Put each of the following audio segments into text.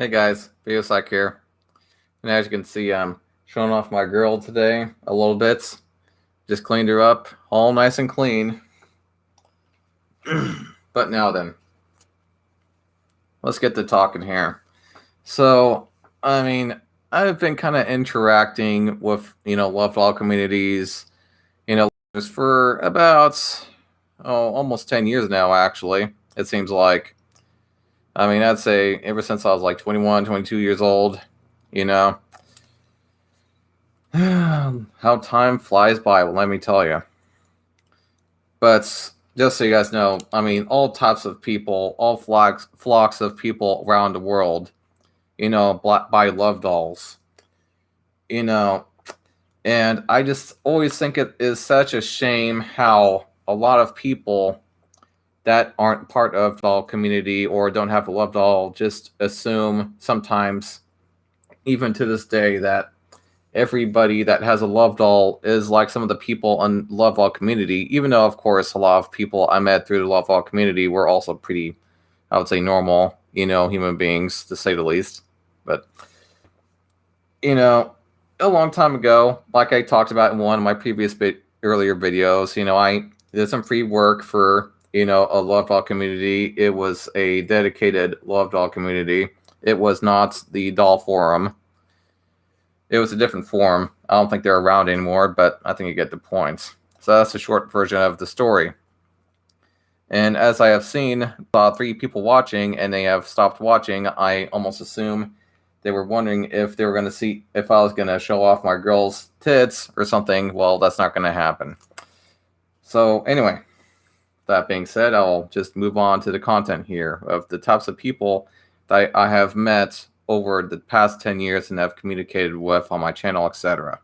Hey guys, Biosec here. And as you can see, I'm showing off my girl today a little bit. Just cleaned her up, all nice and clean. But now then, let's get to talking here. So, I've been kind of interacting with, love all communities, just for about, almost 10 years now, actually. It seems like. I'd say ever since I was like 21, 22 years old, you know. How time flies by, well, let me tell you. But just so you guys know, all types of people, all flocks of people around the world, buy love dolls, you know. And I just always think it is such a shame how a lot of people that aren't part of the doll community or don't have a love doll just assume sometimes, even to this day, that everybody that has a love doll is like some of the people in love doll community, even though of course a lot of people I met through the love doll community were also pretty, I would say, normal, human beings, to say the least. But a long time ago, like I talked about in one of my previous earlier videos, I did some free work for a love doll community. It was a dedicated love doll community. It was not the doll forum. It was a different forum. I don't think they're around anymore, but I think you get the point. So that's a short version of the story. And as I have seen 3 people watching and they have stopped watching, I almost assume they were wondering if they were going to see if I was going to show off my girl's tits or something. Well, that's not going to happen. So anyway, that being said, I'll just move on to the content here of the types of people that I have met over the past 10 years and have communicated with on my channel, etc.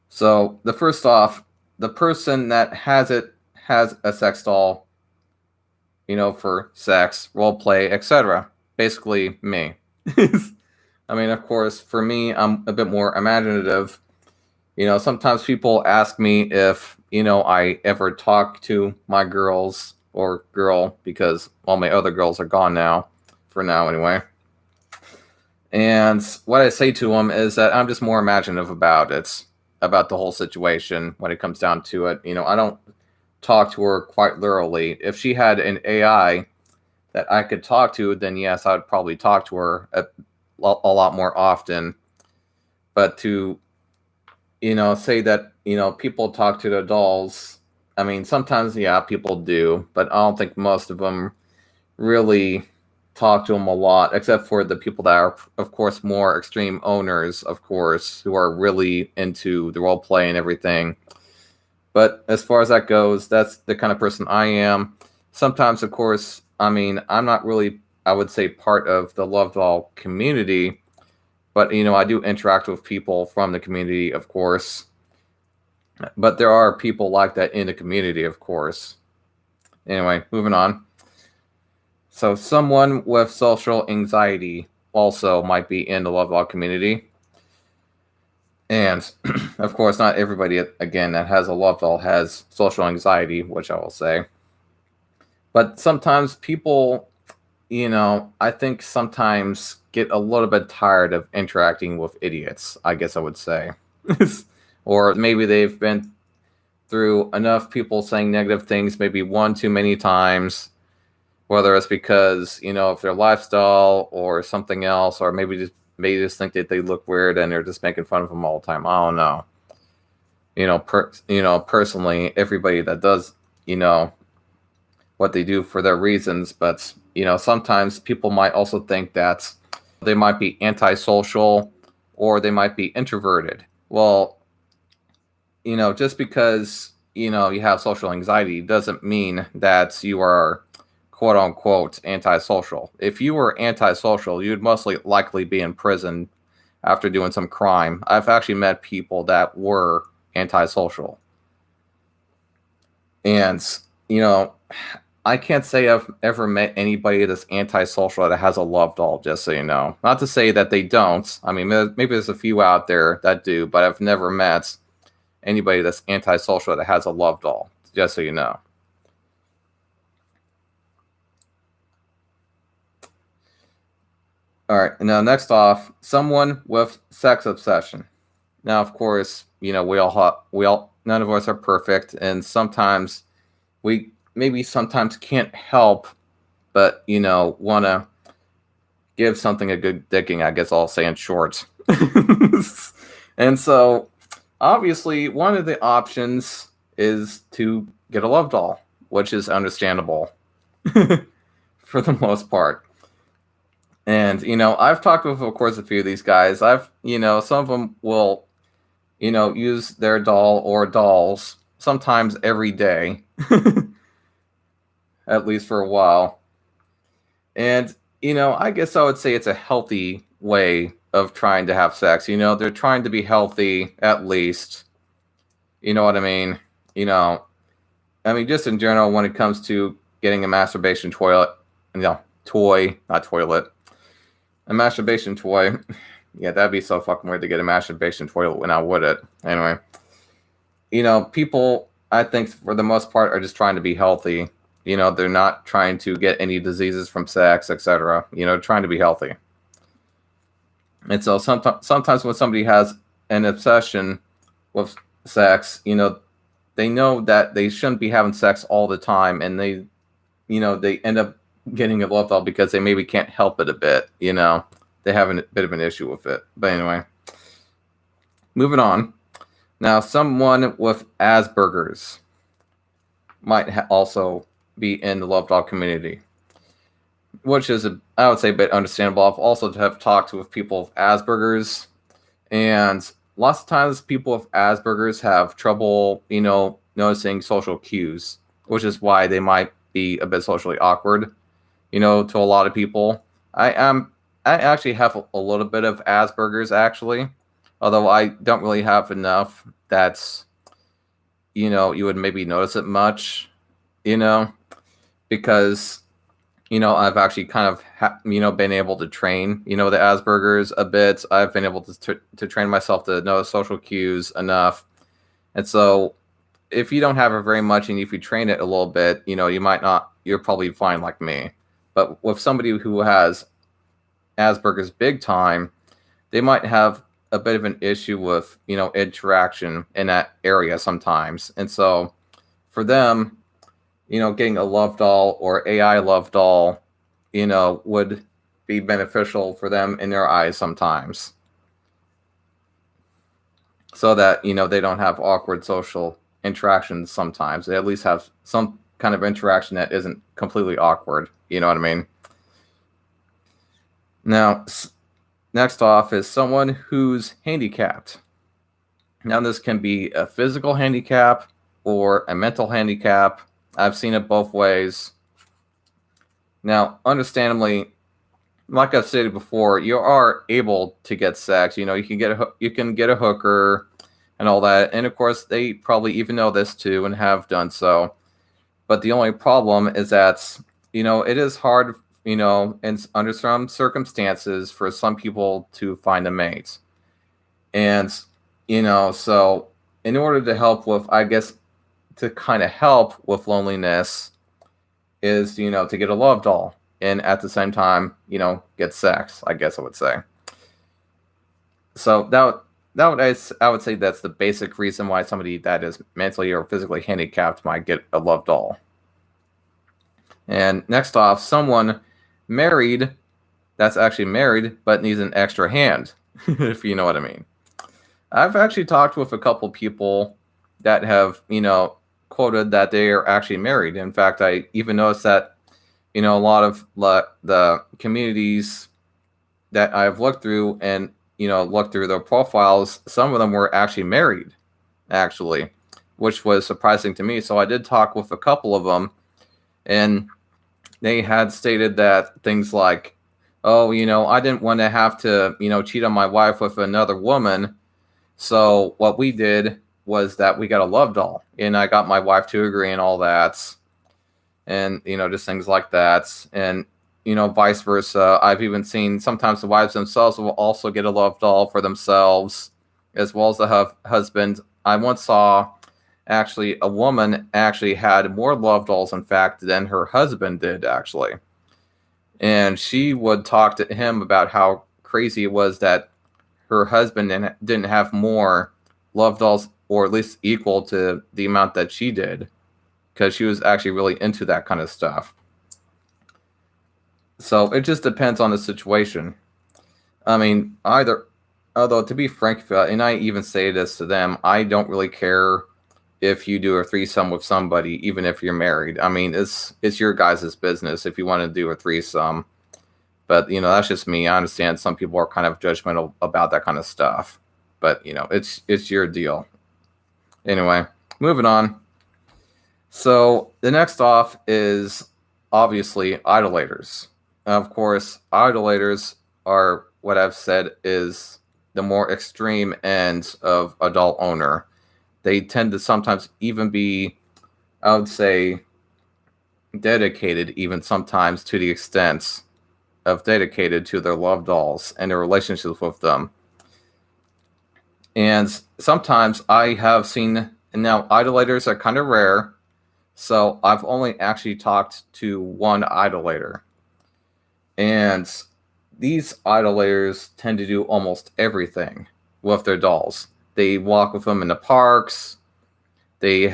So the first off, the person that has a sex doll, for sex, role play, etc. Basically me. Of course, for me, I'm a bit more imaginative. Sometimes people ask me if, I ever talk to my girls or girl, because all my other girls are gone now, for now anyway. And what I say to them is that I'm just more imaginative about it, about the whole situation when it comes down to it. I don't talk to her quite literally. If she had an AI that I could talk to, then yes, I would probably talk to her a lot more often. But to, say that, people talk to their dolls, sometimes, yeah, people do, but I don't think most of them really talk to them a lot, except for the people that are, of course, more extreme owners, of course, who are really into the role play and everything. But as far as that goes, that's the kind of person I am. Sometimes, of course, I'm not really, I would say, part of the love doll community, but, I do interact with people from the community, of course. But there are people like that in the community, of course. Anyway, moving on. So someone with social anxiety also might be in the love doll community. And, of course, not everybody, again, that has a love doll has social anxiety, which I will say. But sometimes people, I think sometimes get a little bit tired of interacting with idiots, I guess I would say. Or maybe they've been through enough people saying negative things maybe one too many times, whether it's because, of their lifestyle or something else, or maybe just think that they look weird and they're just making fun of them all the time. I don't know. Personally, everybody that does, what they do for their reasons, but, sometimes people might also think that they might be antisocial or they might be introverted. Well, just because, you have social anxiety doesn't mean that you are quote unquote antisocial. If you were antisocial, you'd most likely be in prison after doing some crime. I've actually met people that were antisocial. And, I can't say I've ever met anybody that's antisocial that has a love doll, just so you know. Not to say that they don't. Maybe there's a few out there that do, but I've never met anybody that's antisocial that has a love doll, just so you know. All right. Now, next off, someone with sex obsession. Now, of course, none of us are perfect, and sometimes we maybe sometimes can't help but want to give something a good dicking. I guess I'll say in short. And so, obviously, one of the options is to get a love doll, which is understandable for the most part. And I've talked with, of course, a few of these guys. Some of them will use their doll or dolls sometimes every day, at least for a while. And I guess I would say it's a healthy way of trying to have sex. They're trying to be healthy, at least. You know what I mean? Just in general, when it comes to getting a masturbation toy, not toilet, a masturbation toy. Yeah, that'd be so fucking weird to get a masturbation toilet when I would it. Anyway, people, I think, for the most part, are just trying to be healthy. They're not trying to get any diseases from sex, etc. Trying to be healthy. And so sometimes when somebody has an obsession with sex, they know that they shouldn't be having sex all the time, and they end up getting a love doll because they maybe can't help it a bit. They have a bit of an issue with it. But anyway, moving on. Now, someone with Asperger's might also be in the love doll community, which is, I would say, a bit understandable. I've also have talked with people with Asperger's, and lots of times people with Asperger's have trouble, noticing social cues, which is why they might be a bit socially awkward, to a lot of people. I actually have a little bit of Asperger's, actually, although I don't really have enough that's, you would maybe notice it much, because, I've actually kind of, been able to train, the Asperger's a bit. I've been able to train myself to know social cues enough. And so if you don't have it very much, and if you train it a little bit, you're probably fine like me. But with somebody who has Asperger's big time, they might have a bit of an issue with, interaction in that area sometimes. And so for them, getting a love doll or AI love doll, would be beneficial for them in their eyes sometimes. So that, they don't have awkward social interactions sometimes. They at least have some kind of interaction that isn't completely awkward. You know what I mean? Now, next off is someone who's handicapped. Now, this can be a physical handicap or a mental handicap. I've seen it both ways. Now, understandably, like I've stated before, you are able to get sex. You can get a hooker and all that. And of course, they probably even know this too and have done so. But the only problem is that, it is hard, under some circumstances for some people to find a mate. And, so in order to help with, I guess, to kind of help with loneliness is, to get a love doll and at the same time, get sex, I guess I would say. So I would say that's the basic reason why somebody that is mentally or physically handicapped might get a love doll. And next off, someone married that's actually married but needs an extra hand, if you know what I mean. I've actually talked with a couple people that have, quoted that they are actually married. In fact, I even noticed that, a lot of the communities that I've looked through and, looked through their profiles, some of them were actually married, actually, which was surprising to me. So I did talk with a couple of them, and they had stated that things like, oh, I didn't want to have to, cheat on my wife with another woman. So what we did was that we got a love doll, and I got my wife to agree and all that. And, just things like that. And, vice versa. I've even seen sometimes the wives themselves will also get a love doll for themselves, as well as the husband. I once saw actually a woman actually had more love dolls, in fact, than her husband did, actually. And she would talk to him about how crazy it was that her husband didn't have more love dolls, or at least equal to the amount that she did, because she was actually really into that kind of stuff. So it just depends on the situation. I mean, although to be frank, and I even say this to them, I don't really care if you do a threesome with somebody, even if you're married. I mean, it's your guys' business if you want to do a threesome. But that's just me. I understand some people are kind of judgmental about that kind of stuff. But it's your deal. Anyway, moving on. So the next off is obviously idolaters. Of course, idolaters are what I've said is the more extreme end of adult owner. They tend to sometimes even be, I would say, dedicated, even sometimes to the extent of dedicated to their love dolls and their relationships with them. And sometimes I have seen, and now idolaters are kind of rare, so I've only actually talked to one idolater. And these idolaters tend to do almost everything with their dolls. They walk with them in the parks. They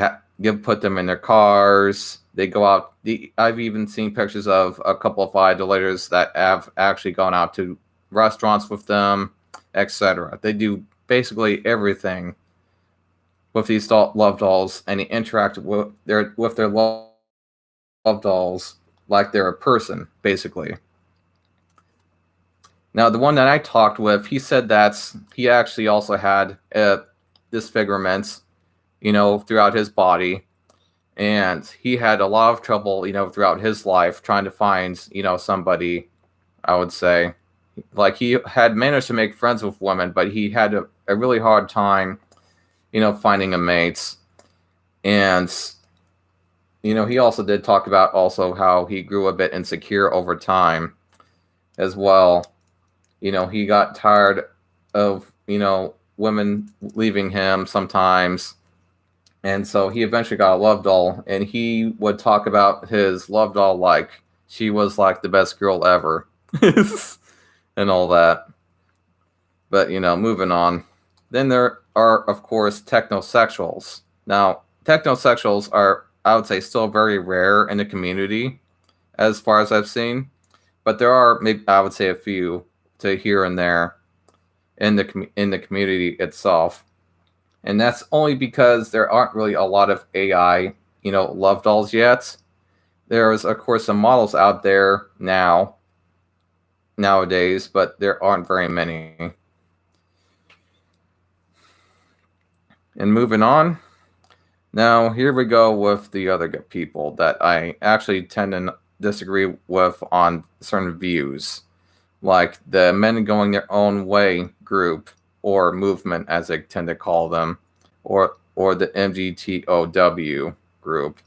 put them in their cars. They go out. I've even seen pictures of a couple of idolaters that have actually gone out to restaurants with them, etc. They do basically everything with these love dolls, and they interact with their love dolls like they're a person, basically. Now, the one that I talked with, he said that he actually also had disfigurements, throughout his body. And he had a lot of trouble, throughout his life trying to find, somebody, I would say. Like, he had managed to make friends with women, but he had a really hard time, finding a mate. And, he also did talk about also how he grew a bit insecure over time as well. He got tired of, women leaving him sometimes. And so he eventually got a love doll, and he would talk about his love doll like she was like the best girl ever and all that. But, moving on. Then there are, of course, technosexuals. Now, technosexuals are, I would say, still very rare in the community as far as I've seen. But there are, maybe I would say, a few to here and there in the community itself. And that's only because there aren't really a lot of AI, love dolls yet. There's, of course, some models out there nowadays, but there aren't very many. And moving on. Now, here we go with the other people that I actually tend to disagree with on certain views, like the men going their own way group, or movement as they tend to call them, or the MGTOW group.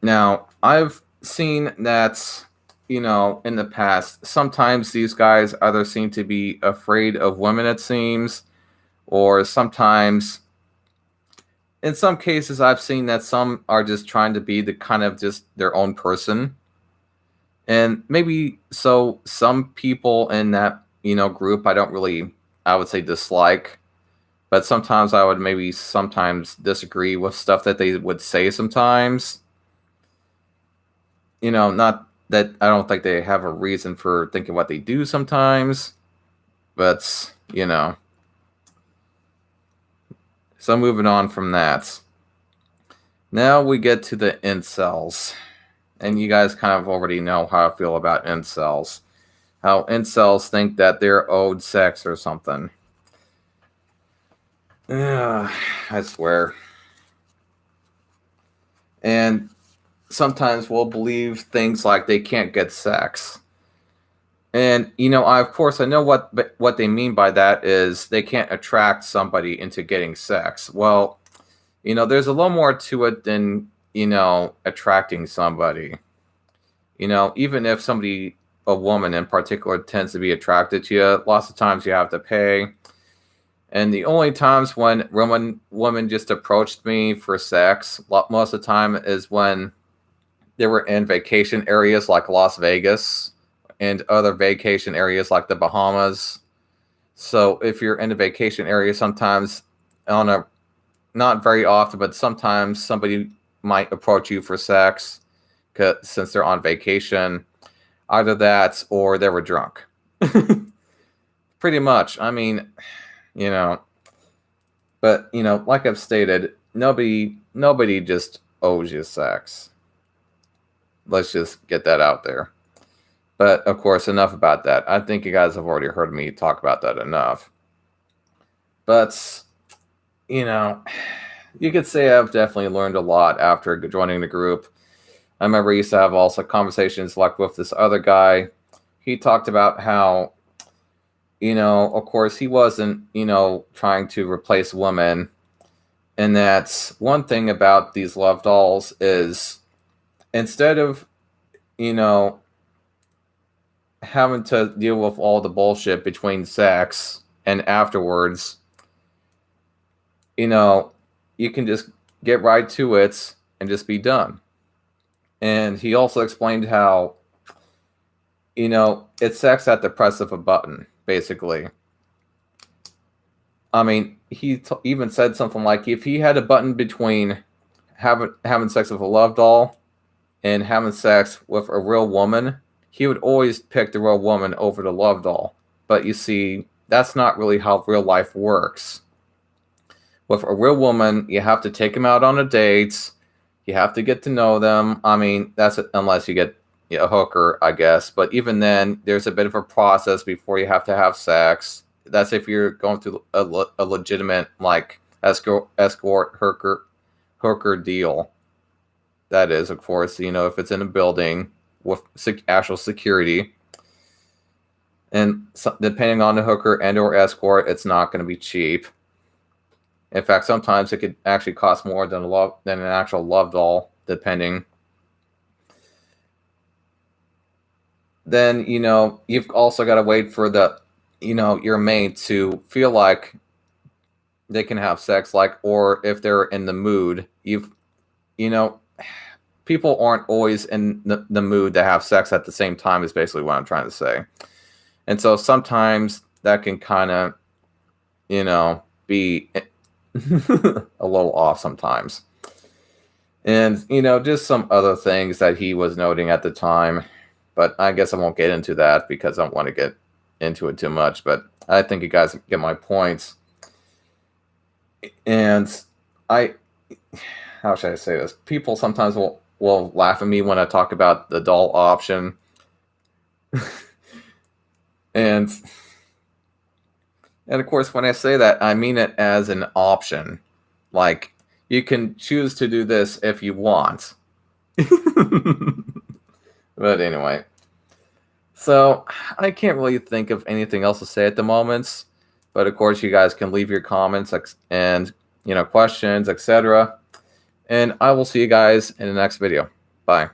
Now, I've seen that, in the past, sometimes these guys either seem to be afraid of women, it seems, or sometimes, in some cases, I've seen that some are just trying to be the kind of just their own person. And maybe so some people in that, group I don't really, I would say, dislike, but sometimes I would maybe sometimes disagree with stuff that they would say sometimes. Not that I don't think they have a reason for thinking what they do sometimes, but, So moving on from that. Now we get to the incels. And you guys kind of already know how I feel about incels. How incels think that they're owed sex or something. I swear. And sometimes we'll believe things like they can't get sex. And, of course, I know what they mean by that is they can't attract somebody into getting sex. Well, there's a little more to it than, attracting somebody. Even if somebody, a woman in particular, tends to be attracted to you, lots of times you have to pay. And the only times when women just approached me for sex, most of the time is when they were in vacation areas like Las Vegas and other vacation areas like the Bahamas. So if you're in a vacation area, sometimes on a not very often, but sometimes somebody might approach you for sex since they're on vacation. Either that or they were drunk. Pretty much. I mean, you know, but like I've stated, nobody just owes you sex. Let's just get that out there. But of course, enough about that. I think you guys have already heard me talk about that enough. But you could say I've definitely learned a lot after joining the group. I remember I used to have also conversations like with this other guy. He talked about how, of course, he wasn't, trying to replace women. And that's one thing about these love dolls is instead of, having to deal with all the bullshit between sex and afterwards, you can just get right to it and just be done. And he also explained how, it's sex at the press of a button, basically. I mean, he even said something like, if he had a button between having sex with a love doll and having sex with a real woman, he would always pick the real woman over the love doll. But you see, that's not really how real life works. With a real woman, you have to take them out on a date. You have to get to know them. I mean, that's unless you get a hooker, I guess. But even then, there's a bit of a process before you have to have sex. That's if you're going through a legitimate, like, escort hooker deal. That is, of course, if it's in a building with actual security. And depending on the hooker and or escort, it's not going to be cheap. In fact, sometimes it could actually cost more than an actual love doll, depending. Then, you've also got to wait for your mate to feel like they can have sex, or if they're in the mood. People aren't always in the mood to have sex at the same time is basically what I'm trying to say. And so sometimes that can kind of, be a little off sometimes. And, just some other things that he was noting at the time. But I guess I won't get into that because I don't want to get into it too much. But I think you guys get my points. And how should I say this? People sometimes will laugh at me when I talk about the doll option. And of course, when I say that, I mean it as an option. Like, you can choose to do this if you want. But anyway. So, I can't really think of anything else to say at the moment. But of course, you guys can leave your comments and, questions, etc. And I will see you guys in the next video. Bye.